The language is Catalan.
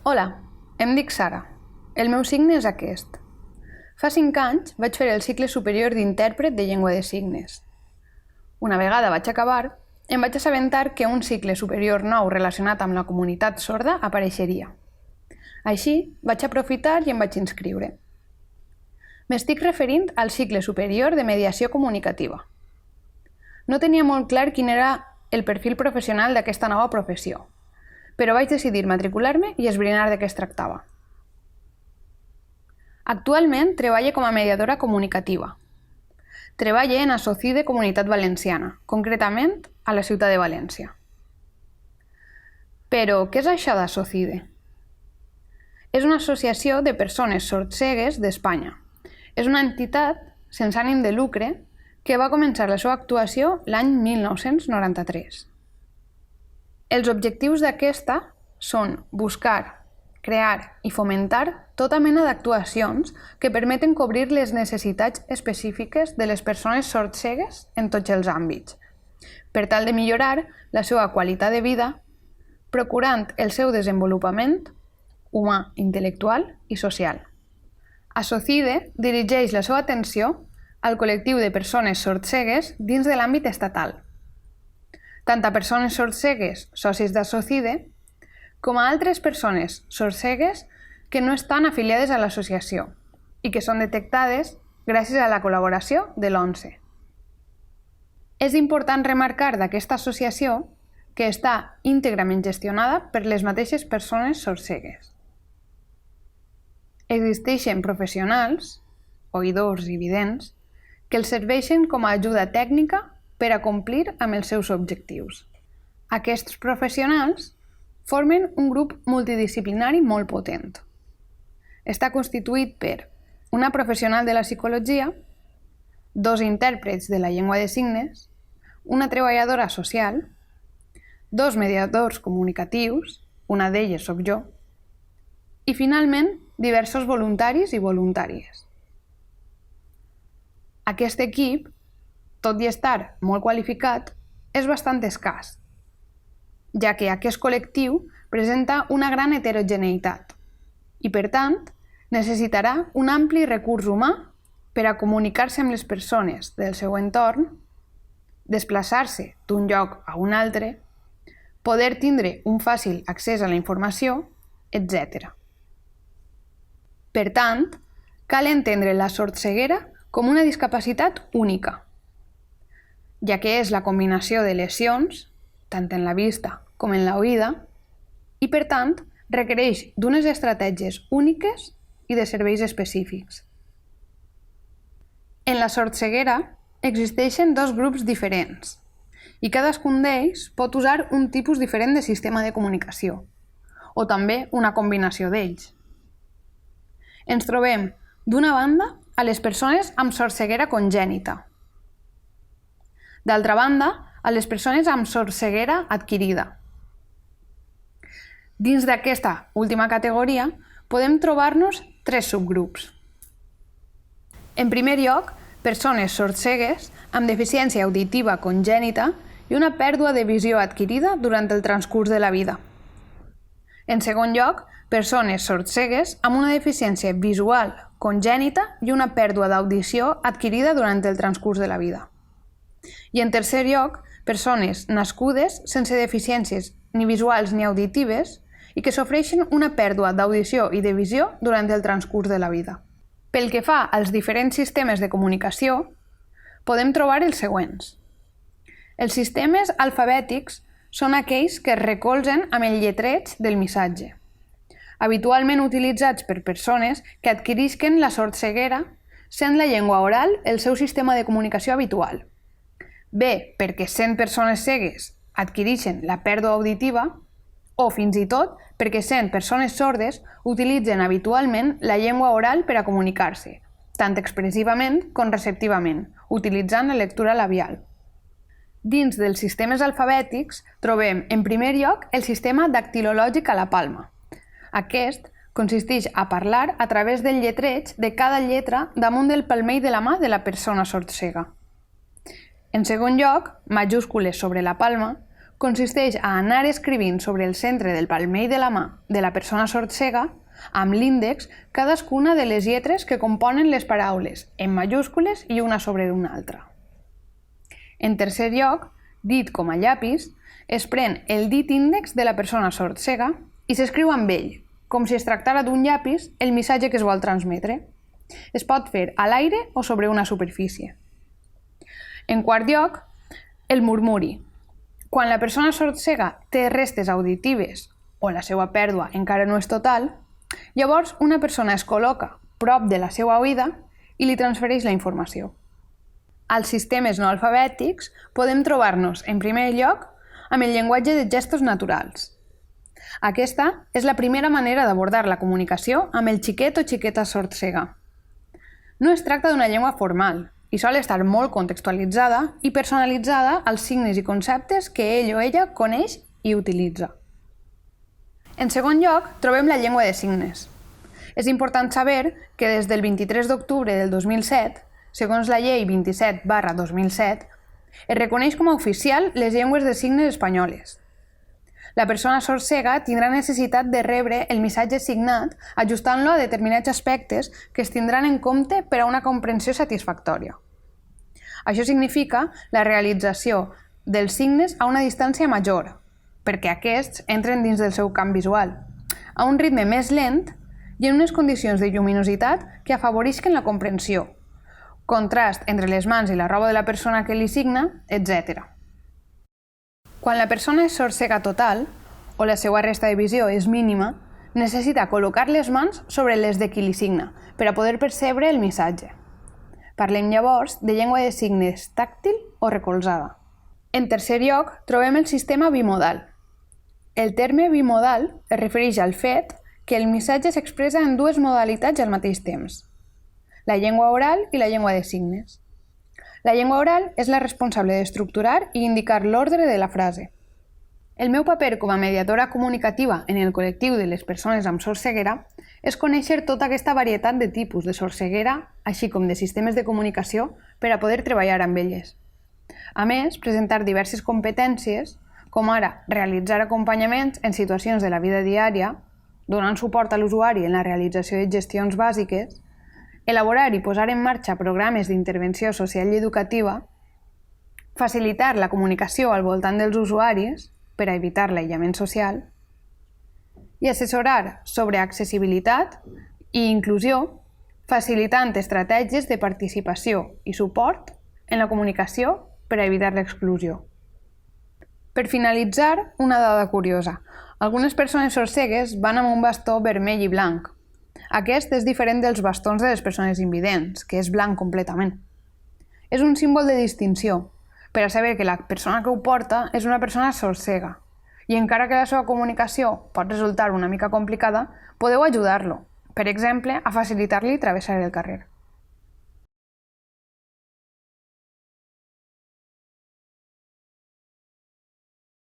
Hola, em dic Sara. El meu signe és aquest. Fa 5 anys vaig fer el cicle superior d'intèrpret de llengua de signes. Una vegada vaig acabar, em vaig assabentar que un cicle superior nou relacionat amb la comunitat sorda apareixeria. Així, vaig aprofitar i em vaig inscriure. M'estic referint al cicle superior de mediació comunicativa. No tenia molt clar quin era el perfil professional d'aquesta nova professió, però vaig decidir matricular-me i esbrinar de què es tractava. Actualment treballo com a mediadora comunicativa. Treballo en Asocide Comunitat Valenciana, concretament a la ciutat de València. Però què és això d'Asocide? És una associació de persones sordcegues d'Espanya. És una entitat sense ànim de lucre que va començar la seva actuació l'any 1993. Els objectius d'aquesta són buscar, crear i fomentar tota mena d'actuacions que permeten cobrir les necessitats específiques de les persones sordcegues en tots els àmbits, per tal de millorar la seva qualitat de vida, procurant el seu desenvolupament humà, intel·lectual i social. Asocide dirigeix la seva atenció al col·lectiu de persones sordcegues dins de l'àmbit estatal, tant a persones sordcegues socis d'Asocide, com a altres persones sordcegues que no estan afiliades a l'associació i que són detectades gràcies a la col·laboració de l'ONCE. És important remarcar d'aquesta associació que està íntegrament gestionada per les mateixes persones sordcegues. Existeixen professionals, oïdors i vidents, que els serveixen com a ajuda tècnica per a complir amb els seus objectius. Aquests professionals formen un grup multidisciplinari molt potent. Està constituït per una professional de la psicologia, 2 intèrprets de la llengua de signes, una treballadora social, 2 mediadors comunicatius, una d'elles soc jo, i finalment diversos voluntaris i voluntàries. Aquest equip, tot i estar molt qualificat, és bastant escàs, ja que aquest col·lectiu presenta una gran heterogeneïtat i, per tant, necessitarà un ampli recurs humà per a comunicar-se amb les persones del seu entorn, desplaçar-se d'un lloc a un altre, poder tindre un fàcil accés a la informació, etc. Per tant, cal entendre la sordceguera com una discapacitat única, ja que és la combinació de lesions, tant en la vista com en l'oïda, i per tant requereix d'unes estratègies úniques i de serveis específics. En la sordceguera existeixen 2 grups diferents i cadascun d'ells pot usar un tipus diferent de sistema de comunicació o també una combinació d'ells. Ens trobem, d'una banda, a les persones amb sordceguera congènita. D'altra banda, a les persones amb sordceguera adquirida. Dins d'aquesta última categoria podem trobar-nos 3 subgrups. En primer lloc, persones sordcegues amb deficiència auditiva congènita i una pèrdua de visió adquirida durant el transcurs de la vida. En segon lloc, persones sordcegues amb una deficiència visual congènita i una pèrdua d'audició adquirida durant el transcurs de la vida. I en tercer lloc, persones nascudes sense deficiències ni visuals ni auditives i que sofreixen una pèrdua d'audició i de visió durant el transcurs de la vida. Pel que fa als diferents sistemes de comunicació, podem trobar els següents. Els sistemes alfabètics són aquells que es recolzen amb el lletreig del missatge, habitualment utilitzats per persones que adquirisquen la sordceguera sent la llengua oral el seu sistema de comunicació habitual. Bé perquè sent persones cegues adquireixen la pèrdua auditiva o fins i tot perquè sent persones sordes utilitzen habitualment la llengua oral per a comunicar-se, tant expressivament com receptivament, utilitzant la lectura labial. Dins dels sistemes alfabètics trobem, en primer lloc, el sistema dactilològic a la palma. Aquest consisteix a parlar a través del lletreig de cada lletra damunt del palmell de la mà de la persona sordcega. En segon lloc, majúscules sobre la palma, consisteix a anar escrivint sobre el centre del palmell de la mà de la persona sordcega, amb l'índex, cadascuna de les lletres que componen les paraules, en majúscules i una sobre una altra. En tercer lloc, dit com a llapis, es pren el dit índex de la persona sordcega i s'escriu amb ell, com si es tractara d'un llapis, el missatge que es vol transmetre. Es pot fer a l'aire o sobre una superfície. En quart lloc, el murmuri. Quan la persona sordcega té restes auditives o la seva pèrdua encara no és total, llavors una persona es col·loca prop de la seva oïda i li transfereix la informació. Als sistemes no alfabètics podem trobar-nos, en primer lloc, amb el llenguatge de gestos naturals. Aquesta és la primera manera d'abordar la comunicació amb el xiquet o xiqueta sordcega. No es tracta d'una llengua formal i sol estar molt contextualitzada i personalitzada als signes i conceptes que ell o ella coneix i utilitza. En segon lloc, trobem la llengua de signes. És important saber que des del 23 d'octubre del 2007, segons la llei 27/2007, es reconeix com a oficial les llengües de signes espanyoles. La persona sordcega tindrà necessitat de rebre el missatge signat ajustant-lo a determinats aspectes que es tindran en compte per a una comprensió satisfactòria. Això significa la realització dels signes a una distància major, perquè aquests entren dins del seu camp visual, a un ritme més lent i en unes condicions de lluminositat que afavorisquen la comprensió, contrast entre les mans i la roba de la persona que li signa, etc. Quan la persona és sordcega total, o la seva resta de visió és mínima, necessita col·locar les mans sobre les de qui li signa per a poder percebre el missatge. Parlem llavors de llengua de signes tàctil o recolzada. En tercer lloc, trobem el sistema bimodal. El terme bimodal es refereix al fet que el missatge s'expressa en dues modalitats al mateix temps: la llengua oral i la llengua de signes. La llengua oral és la responsable d'estructurar i indicar l'ordre de la frase. El meu paper com a mediadora comunicativa en el col·lectiu de les persones amb sordceguera és conèixer tota aquesta varietat de tipus de sordceguera, així com de sistemes de comunicació, per a poder treballar amb elles. A més, presentar diverses competències, com ara realitzar acompanyaments en situacions de la vida diària, donant suport a l'usuari en la realització de gestions bàsiques, elaborar i posar en marxa programes d'intervenció social i educativa, facilitar la comunicació al voltant dels usuaris per a evitar l'aïllament social i assessorar sobre accessibilitat i inclusió, facilitant estratègies de participació i suport en la comunicació per a evitar l'exclusió. Per finalitzar, una dada curiosa. Algunes persones sordcegues van amb un bastó vermell i blanc. Aquest és diferent dels bastons de les persones invidents, que és blanc completament. És un símbol de distinció, per a saber que la persona que ho porta és una persona sordcega. I encara que la seva comunicació pot resultar una mica complicada, podeu ajudar-lo, per exemple, a facilitar-li travessar el carrer.